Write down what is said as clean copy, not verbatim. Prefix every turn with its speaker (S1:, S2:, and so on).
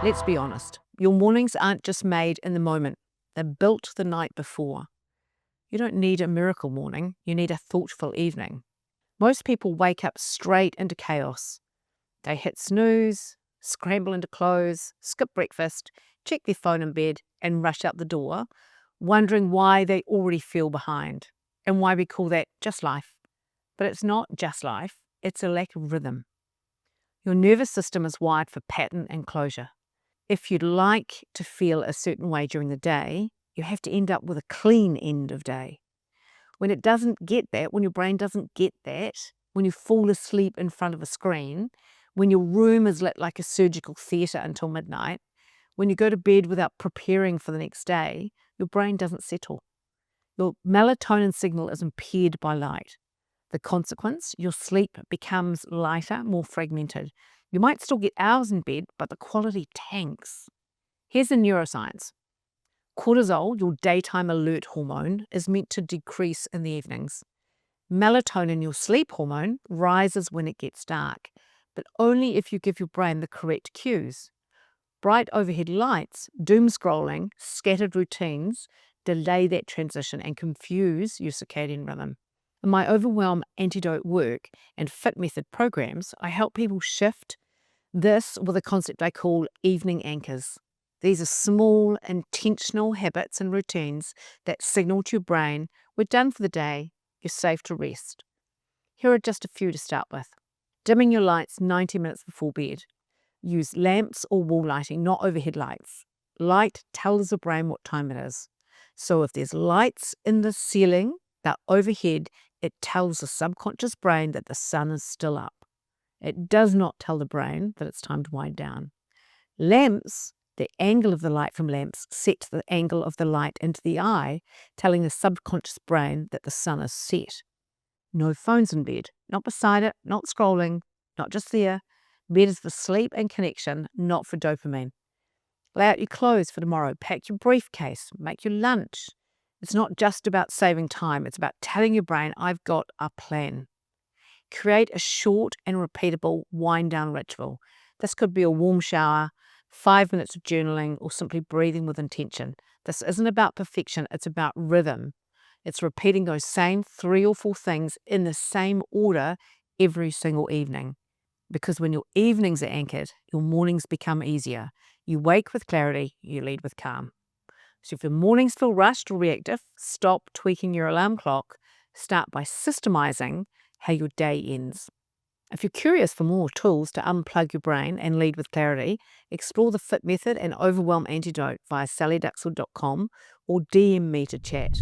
S1: Let's be honest, your mornings aren't just made in the moment, they're built the night before. You don't need a miracle morning, you need a thoughtful evening. Most people wake up straight into chaos. They hit snooze, scramble into clothes, skip breakfast, check their phone in bed, and rush out the door, wondering why they already feel behind and why we call that just life. But it's not just life, it's a lack of rhythm. Your nervous system is wired for pattern and closure. If you'd like to feel a certain way during the day, you have to end up with a clean end of day. When it doesn't get that, when your brain doesn't get that, when you fall asleep in front of a screen, when your room is lit like a surgical theatre until midnight, when you go to bed without preparing for the next day, your brain doesn't settle. Your melatonin signal is impaired by light. The consequence, your sleep becomes lighter, more fragmented. You might still get hours in bed, but the quality tanks. Here's the neuroscience. Cortisol, your daytime alert hormone, is meant to decrease in the evenings. Melatonin, your sleep hormone, rises when it gets dark, but only if you give your brain the correct cues. Bright overhead lights, doom scrolling, scattered routines delay that transition and confuse your circadian rhythm. In my Overwhelm Antidote work and Fit Method programs, I help people shift this with a concept I call evening anchors. These are small, intentional habits and routines that signal to your brain, we're done for the day, you're safe to rest. Here are just a few to start with. Dimming your lights 90 minutes before bed. Use lamps or wall lighting, not overhead lights. Light tells the brain what time it is. So if there's lights in the ceiling, they're overhead, it tells the subconscious brain that the sun is still up. It does not tell the brain that it's time to wind down. Lamps, the angle of the light from lamps sets the angle of the light into the eye, telling the subconscious brain that the sun is set. No phones in bed, not beside it, not scrolling, not just there. Bed is for sleep and connection, not for dopamine. Lay out your clothes for tomorrow, pack your briefcase, make your lunch. It's not just about saving time, it's about telling your brain, I've got a plan. Create a short and repeatable wind-down ritual. This could be a warm shower, 5 minutes of journaling, or simply breathing with intention. This isn't about perfection, it's about rhythm. It's repeating those same 3 or 4 things in the same order every single evening. Because when your evenings are anchored, your mornings become easier. You wake with clarity, you lead with calm. So if your mornings feel rushed or reactive, stop tweaking your alarm clock. Start by systemizing how your day ends. If you're curious for more tools to unplug your brain and lead with clarity, explore the Fit Method and Overwhelm Antidote via sallyduxel.com or DM me to chat.